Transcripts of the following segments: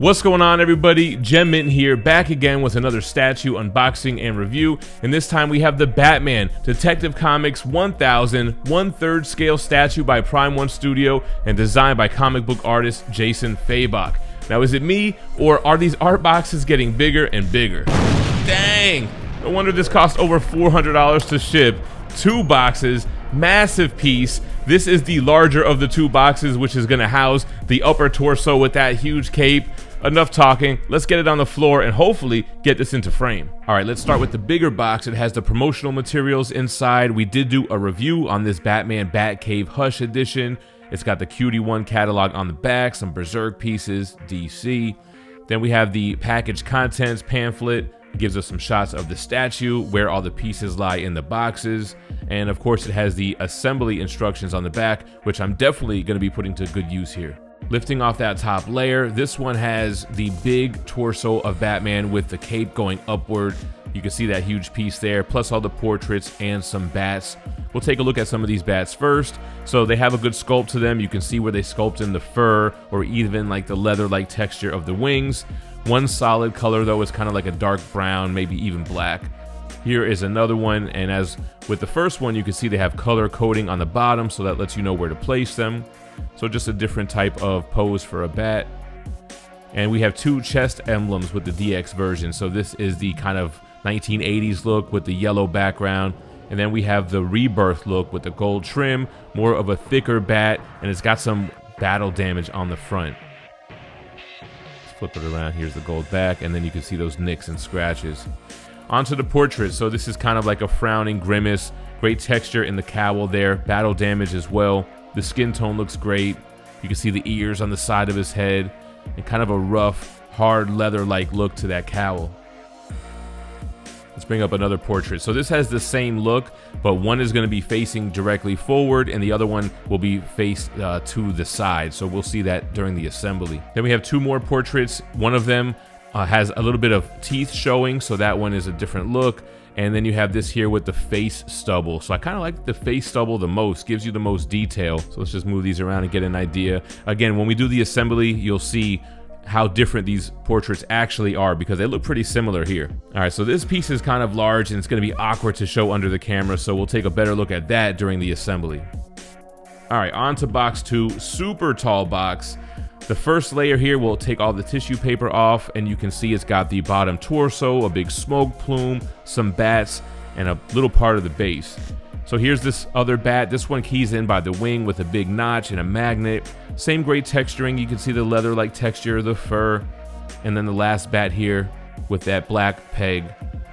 What's going on, everybody? GemMint here, back again with another statue unboxing and review, and this time we have the Batman Detective Comics 1000 1/3 scale statue by Prime One Studio and designed by comic book artist Jason Fabok. Now, is it me, or are these art boxes getting bigger and bigger? Dang! No wonder this cost over $400 to ship. 2 boxes, massive piece. This is the larger of the 2 boxes, which is gonna house the upper torso with that huge cape. Enough talking, let's get it on the floor and hopefully get this into frame. All right, let's start with the bigger box. It has the promotional materials inside. We did do a review on this Batman Batcave Hush edition. It's got the Cutie One catalog on the back, some Berserk pieces, DC. Then we have the package contents pamphlet. It gives us some shots of the statue, where all the pieces lie in the boxes. And of course, it has the assembly instructions on the back, which I'm definitely gonna be putting to good use here. Lifting off that top layer, this one has the big torso of Batman with the cape going upward. You can see that huge piece there, plus all the portraits and some bats. We'll take a look at some of these bats first. So they have a good sculpt to them. You can see where they sculpt in the fur or even like the leather-like texture of the wings. One solid color though is kind of like a dark brown, maybe even black. Here is another one, and as with the first one, you can see they have color coding on the bottom, so that lets you know where to place them. So just a different type of pose for a bat. And we have 2 chest emblems with the DX version. So this is the kind of 1980s look with the yellow background. And then we have the Rebirth look with the gold trim, more of a thicker bat, and it's got some battle damage on the front. Let's flip it around. Here's the gold back, and then you can see those nicks and scratches. Onto the portrait. So this is kind of like a frowning grimace. Great texture in the cowl there. Battle damage as well. The skin tone looks great. You can see the ears on the side of his head and kind of a rough, hard leather-like look to that cowl. Let's bring up another portrait. So this has the same look, but one is going to be facing directly forward and the other one will be faced to the side. So we'll see that during the assembly. Then we have 2 more portraits. One of them has a little bit of teeth showing, so that one is a different look. And then you have this here with the face stubble. So I kind of like the face stubble the most, gives you the most detail. So let's just move these around and get an idea. Again, when we do the assembly, you'll see how different these portraits actually are because they look pretty similar here. All right, so this piece is kind of large and it's gonna be awkward to show under the camera, so we'll take a better look at that during the assembly. All right, on to box 2, super tall box. The first layer here will take all the tissue paper off, and you can see it's got the bottom torso, a big smoke plume, some bats, and a little part of the base. So here's this other bat. This one keys in by the wing with a big notch and a magnet. Same great texturing. You can see the leather-like texture of the fur. And then the last bat here with that black peg.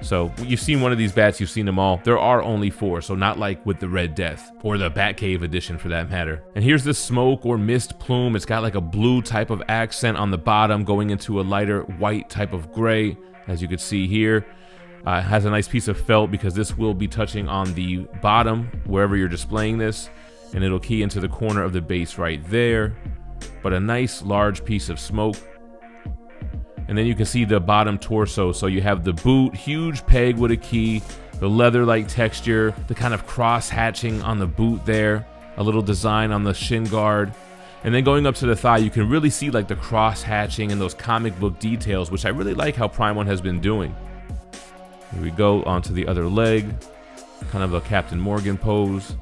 So you've seen one of these bats, you've seen them all. There are only 4, so not like with the Red Death or the Batcave edition for that matter. And here's the smoke or mist plume. It's got like a blue type of accent on the bottom going into a lighter white type of gray, as you can see here. It has a nice piece of felt because this will be touching on the bottom wherever you're displaying this, and it'll key into the corner of the base right there. But a nice large piece of smoke. And then you can see the bottom torso. So you have the boot, huge peg with a key, the leather-like texture, the kind of cross hatching on the boot there, a little design on the shin guard. And then going up to the thigh, you can really see like the cross hatching and those comic book details, which I really like how Prime One has been doing. Here we go, onto the other leg, kind of a Captain Morgan pose.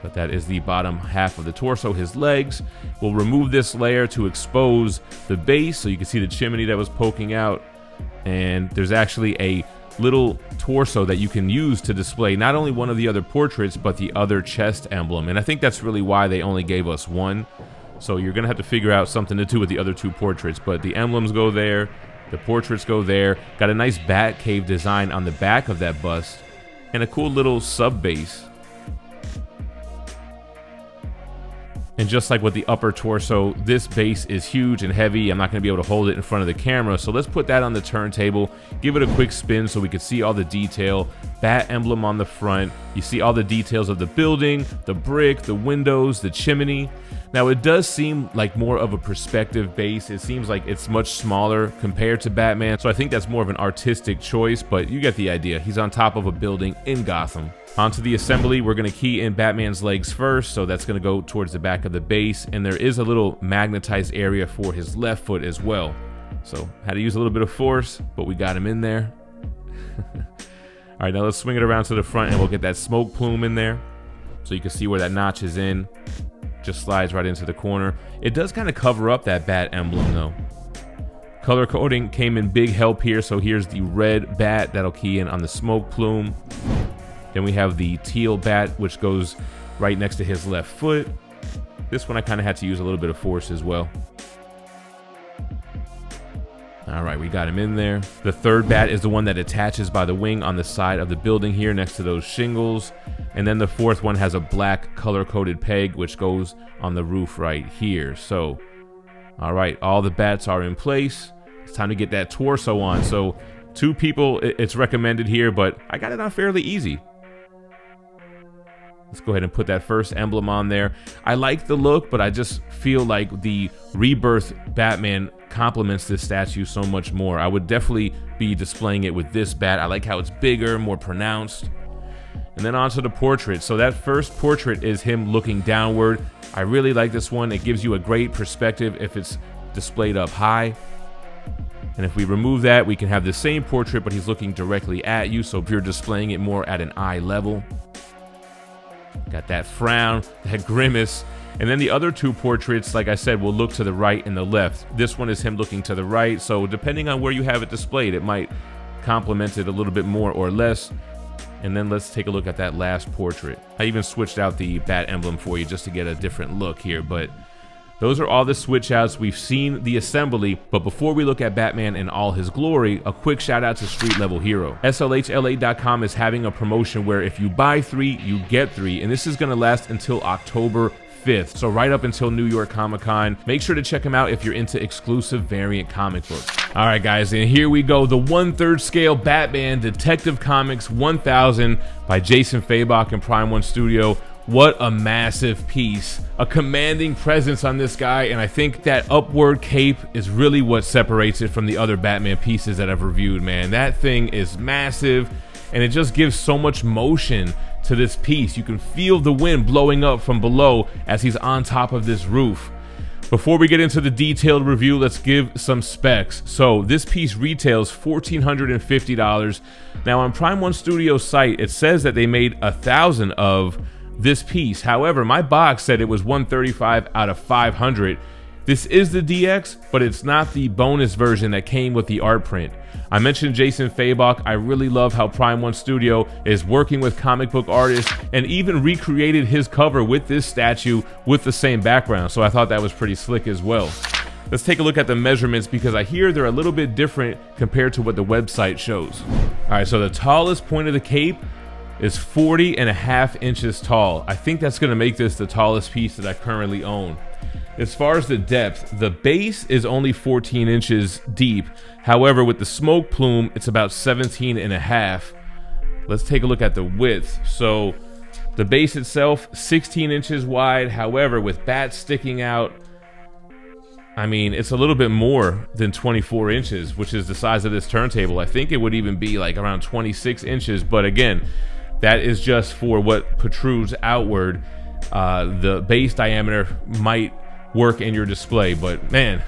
But that is the bottom half of the torso, his legs. We'll remove this layer to expose the base so you can see the chimney that was poking out. And there's actually a little torso that you can use to display not only one of the other portraits, but the other chest emblem. And I think that's really why they only gave us one. So you're gonna have to figure out something to do with the other 2 portraits. But the emblems go there, the portraits go there. Got a nice Batcave design on the back of that bust. And a cool little sub base. And just like with the upper torso, this base is huge and heavy. I'm not gonna be able to hold it in front of the camera, so let's put that on the turntable, give it a quick spin so we can see all the detail. Bat emblem on the front. You see all the details of the building, the brick, the windows, the chimney. Now it does seem like more of a perspective base. It seems like it's much smaller compared to Batman, so I think that's more of an artistic choice, but you get the idea. He's on top of a building in Gotham. Onto the assembly, we're going to key in Batman's legs first, so that's going to go towards the back of the base, and there is a little magnetized area for his left foot as well. So had to use a little bit of force, but we got him in there. All right, now let's swing it around to the front and we'll get that smoke plume in there. So you can see where that notch is in. Just slides right into the corner. It does kind of cover up that bat emblem though. Color coding came in big help here. So here's the red bat that'll key in on the smoke plume. Then we have the teal bat, which goes right next to his left foot. This one I kind of had to use a little bit of force as well. All right, we got him in there. The third bat is the one that attaches by the wing on the side of the building here next to those shingles. And then the fourth one has a black color-coded peg, which goes on the roof right here. So, all right, all the bats are in place. It's time to get that torso on. So 2 people, it's recommended here, but I got it on fairly easy. Let's go ahead and put that first emblem on there. I like the look, but I just feel like the Rebirth Batman complements this statue so much more. I would definitely be displaying it with this bat. I like how it's bigger, more pronounced. And then onto the portrait. So that first portrait is him looking downward. I really like this one. It gives you a great perspective if it's displayed up high. And if we remove that, we can have the same portrait, but he's looking directly at you. So if you're displaying it more at an eye level. Got that frown, that grimace. And then the other 2 portraits, like I said, will look to the right and the left. This one is him looking to the right. So depending on where you have it displayed, it might complement it a little bit more or less. And then let's take a look at that last portrait. I even switched out the bat emblem for you just to get a different look here. But those are all the switch outs. We've seen the assembly, but before we look at Batman in all his glory, a quick shout out to Street Level Hero. SLHLA.com is having a promotion where if you buy 3, you get 3, and this is going to last until October 5th, so right up until New York Comic Con. Make sure to check them out if you're into exclusive variant comic books. All right, guys, and here we go. The 1/3 scale Batman Detective Comics 1000 by Jason Fabok and Prime 1 Studio. What a massive piece, a commanding presence on this guy, and I think that upward cape is really what separates it from the other Batman pieces that I've reviewed, man. That thing is massive, and it just gives so much motion to this piece. You can feel the wind blowing up from below as he's on top of this roof. Before we get into the detailed review, let's give some specs. So this piece retails $1,450. Now on Prime 1 Studio's site, it says that they made 1,000 of this piece. However, my box said it was 135 out of 500. This is the DX, but it's not the bonus version that came with the art print. I mentioned Jason Fabok. I really love how Prime 1 Studio is working with comic book artists and even recreated his cover with this statue with the same background. So I thought that was pretty slick as well. Let's take a look at the measurements because I hear they're a little bit different compared to what the website shows. All right, so the tallest point of the cape is 40.5 inches tall. I think that's gonna make this the tallest piece that I currently own. As far as the depth, the base is only 14 inches deep. However, with the smoke plume, it's about 17.5. Let's take a look at the width. So the base itself, 16 inches wide. However, with bats sticking out, I mean, it's a little bit more than 24 inches, which is the size of this turntable. I think it would even be like around 26 inches. But again, that is just for what protrudes outward. The base diameter might work in your display, but man,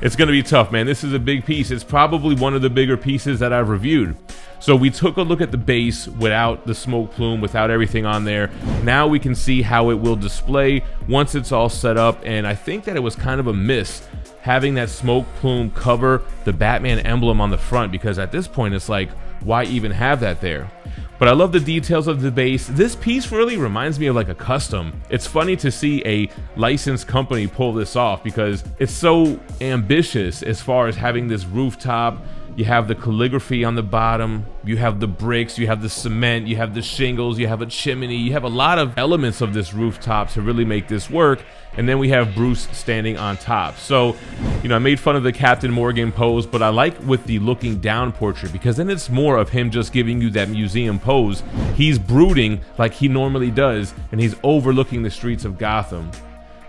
it's gonna be tough, man. This is a big piece. It's probably one of the bigger pieces that I've reviewed. So we took a look at the base without the smoke plume, without everything on there. Now we can see how it will display once it's all set up, and I think that it was kind of a miss having that smoke plume cover the Batman emblem on the front, because at this point it's like, why even have that there? But I love the details of the base. This piece really reminds me of like a custom. It's funny to see a licensed company pull this off because it's so ambitious as far as having this rooftop. You have the calligraphy on the bottom, you have the bricks, you have the cement, you have the shingles, you have a chimney, you have a lot of elements of this rooftop to really make this work. And then we have Bruce standing on top. So, you know, I made fun of the Captain Morgan pose, but I like with the looking down portrait because then it's more of him just giving you that museum pose. He's brooding like he normally does, and he's overlooking the streets of Gotham.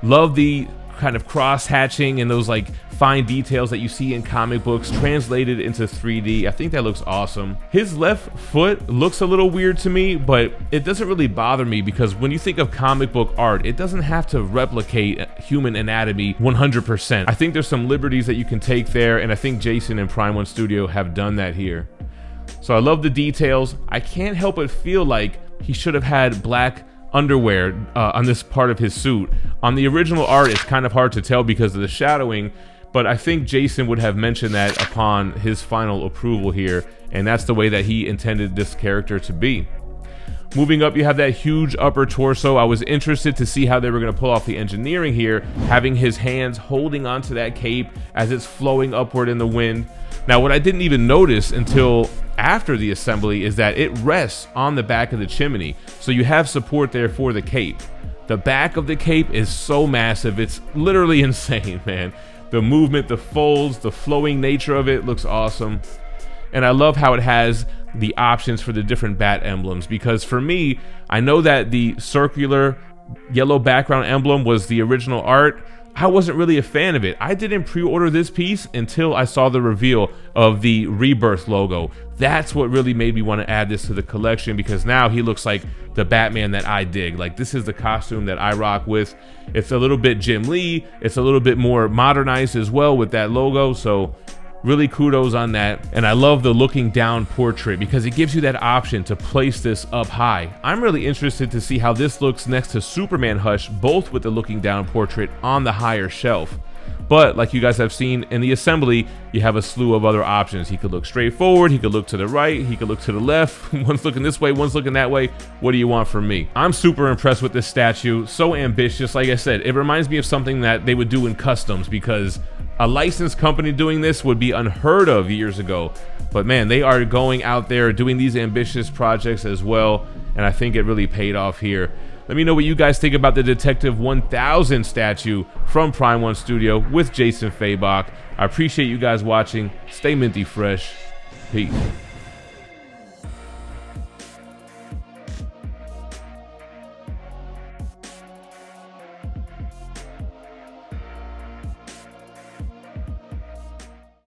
Love the kind of cross hatching and those like fine details that you see in comic books translated into 3D. I think that looks awesome. His left foot looks a little weird to me, but it doesn't really bother me because when you think of comic book art, it doesn't have to replicate human anatomy 100%. I think there's some liberties that you can take there, and I think Jason and Prime 1 Studio have done that here. So I love the details. I can't help but feel like he should have had black underwear on this part of his suit. On the original art, it's kind of hard to tell because of the shadowing, but I think Jason would have mentioned that upon his final approval here, and that's the way that he intended this character to be. Moving up, you have that huge upper torso. I was interested to see how they were going to pull off the engineering here, having his hands holding onto that cape as it's flowing upward in the wind. Now, what I didn't even notice until after the assembly is that it rests on the back of the chimney, so you have support there for the cape. The back of the cape is so massive, it's literally insane, man. The movement, the folds, the flowing nature of it looks awesome. And I love how it has the options for the different bat emblems, because for me, I know that the circular yellow background emblem was the original art. I wasn't really a fan of it. I didn't pre-order this piece until I saw the reveal of the Rebirth logo. That's what really made me want to add this to the collection, because now he looks like the Batman that I dig. Like, this is the costume that I rock with. It's a little bit Jim Lee. It's a little bit more modernized as well with that logo. So really kudos on that. And I love the looking down portrait because it gives you that option to place this up high. I'm really interested to see how this looks next to Superman Hush, both with the looking down portrait on the higher shelf. But like you guys have seen in the assembly, you have a slew of other options. He could look straight forward, he could look to the right, he could look to the left. One's looking this way, one's looking that way. What do you want from me? I'm super impressed with this statue. So ambitious. Like I said, it reminds me of something that they would do in customs, because a licensed company doing this would be unheard of years ago. But man, they are going out there doing these ambitious projects as well, and I think it really paid off here. Let me know what you guys think about the Detective 1000 statue from Prime 1 Studio with Jason Fabok. I appreciate you guys watching. Stay minty fresh. Peace.